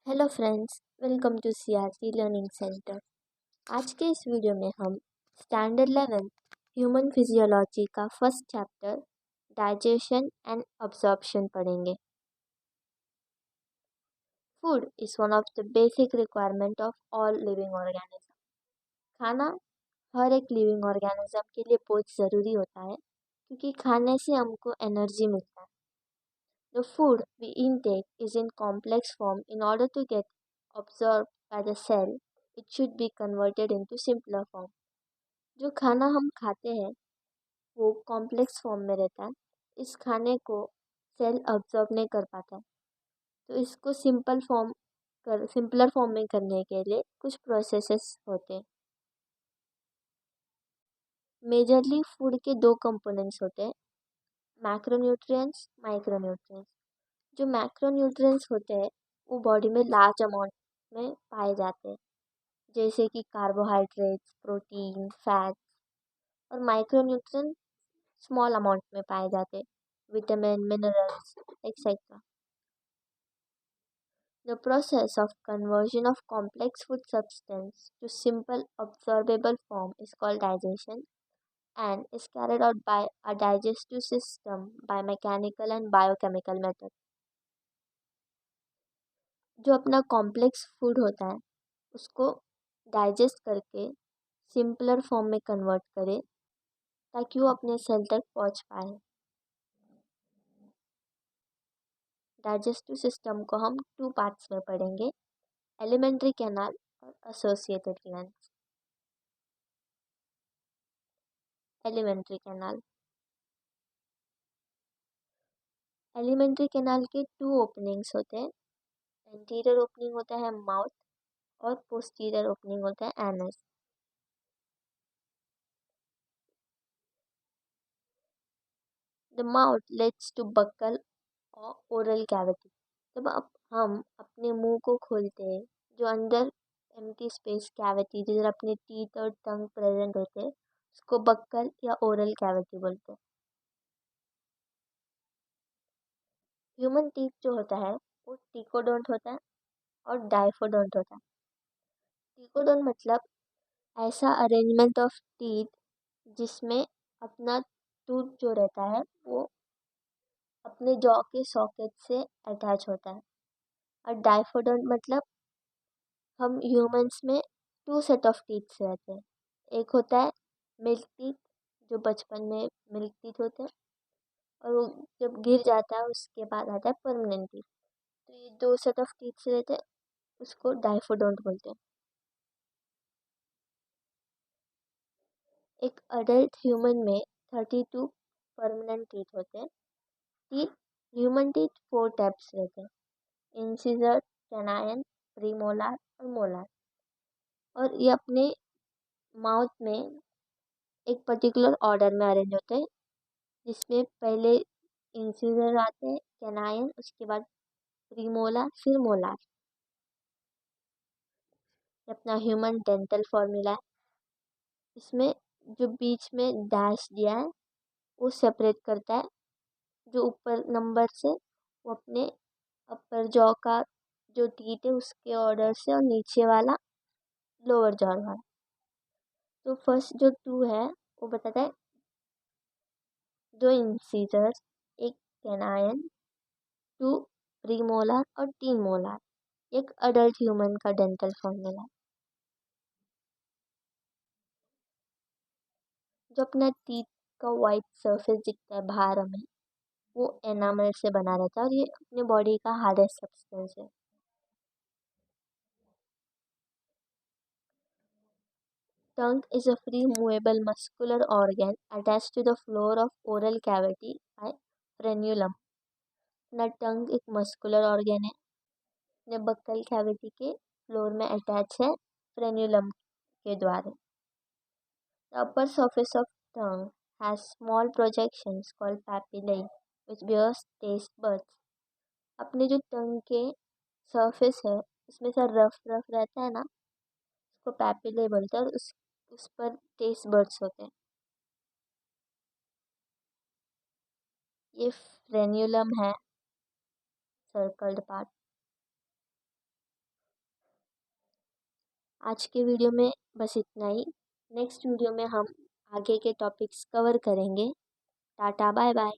Hello friends, welcome to CRT learning centre. आज के इस वीडियो में हम स्टैंडर्ड 11 ह्यूमन फिजियोलॉजी का first chapter digestion and absorption पढ़ेंगे। Food is one of the basic requirement of all living organism. खाना हर एक लिविंग ऑर्गेनिज्म के लिए बहुत ज़रूरी होता है क्योंकि खाने से हमको एनर्जी मिलता है। The food we intake is in complex form. In order to get absorbed by the cell, it should be converted into simpler form. जो खाना हम खाते हैं वो कॉम्प्लेक्स फॉर्म में रहता है। इस खाने को सेल अब्जॉर्ब नहीं कर पाता है, तो इसको सिंपलर फॉर्म में करने के लिए कुछ प्रोसेसेस होते हैं। मेजरली फूड के दो कंपोनेंट्स होते हैं, मैक्रोन्यूट्रिएंट्स, माइक्रोन्यूट्रिएंट्स। जो मैक्रोन्यूट्रिएंट्स होते हैं वो बॉडी में लार्ज अमाउंट में पाए जाते हैं, जैसे कि कार्बोहाइड्रेट्स, प्रोटीन, फैट्स। और माइक्रोन्यूट्रिएंट स्मॉल अमाउंट में पाए जाते हैं, vitamin, minerals etcetera. The process of conversion of complex food substance to simple absorbable form is called digestion and is carried out by a digestive system by mechanical and biochemical method. जो अपना complex food होता है उसको digest करके simpler form में convert करे ताकि वो अपने सेल तक पहुंच पाए। डाइजेस्टिव सिस्टम को हम 2 पार्ट्स में पढ़ेंगे, एलिमेंट्री कैनाल और associated glands. Alimentary canal alimentary canal के 2 ओपनिंग्स होते हैं। एंटीरियर ओपनिंग होता है माउथ और पोस्टीरियर ओपनिंग होता है anus. The mouth leads to buccal और ओरल कैविटी। जब हम अपने मुंह को खोलते हैं, जो अंदर एम्प्टी स्पेस कैविटी जिधर अपने टीथ और टंग प्रेजेंट होते हैं उसको बक्कल या ओरल कैविटी बोलते हैं। ह्यूमन टीथ जो होता है वो टीकोडोंट होता है और डाइफोडोंट होता है। टीकोडोंट मतलब ऐसा अरेंजमेंट ऑफ टीथ जिसमें अपना टूथ जो रहता है वो अपने जॉ के सॉकेट से अटैच होता है। और डाइफोडोंट मतलब हम ह्यूमंस में 2 सेट ऑफ टीथ रहते हैं। एक होता है मिल्क टीथ, जो बचपन में मिल्क टीथ होते हैं, और वो जब गिर जाता है उसके बाद आता है परमानेंट टीथ। तो ये 2 सेट ऑफ टीथ रहते हैं, उसको डाइफोडोंट बोलते हैं। एक अडल्ट ह्यूमन में 32 परमानेंट टीथ होते हैं। टीथ ह्यूमन टीथ 4 टाइप्स रहते हैं, इंसिजर, कैनाइन, प्रीमोलार और मोलार। और ये अपने माउथ में एक पर्टिकुलर ऑर्डर में अरेंज होते हैं, जिसमें पहले इंसिजर आते हैं, कैनाइन, उसके बाद प्रीमोलार, फिर मोलार। ये अपना ह्यूमन डेंटल फॉर्मूला है। इसमें जो बीच में डैश दिया है वो सेपरेट करता है जो ऊपर नंबर से वो अपने अपर जॉ का जो टीथ है उसके ऑर्डर से, और नीचे वाला लोअर जॉ वाला। तो फर्स्ट जो 2 है वो बताता है 2 इंसीजर्स, एक कैनाइन, 2 प्रीमोलार और 3 मोलार। एक अडल्ट ह्यूमन का डेंटल फॉर्मूला। जो अपना टीथ का वाइट सरफेस दिखता है बाहर हमें, वो एनामल से बना रहता है और ये अपने बॉडी का हार्डेस्ट सब्सटेंस है। Tongue is a free movable muscular organ attached to the floor of oral cavity by frenulum. अपना टंग एक मस्कुलर ऑर्गन है, अपने बक्कल कैविटी के फ्लोर में अटैच है फ्रेन्यूलम के द्वारा। The upper surface of tongue has small projections called papillae which bears taste buds. अपने जो टंग के सरफेस है उसमें से रफ रफ रहता है ना, उसको पैपिले बोलते हैं, और उस पर टेस्ट बर्ड्स होते हैं। ये फ्रेन्यूलम है, सर्कल्ड पार्ट। आज के वीडियो में बस इतना ही। नेक्स्ट वीडियो में हम आगे के टॉपिक्स कवर करेंगे। Tata bye bye.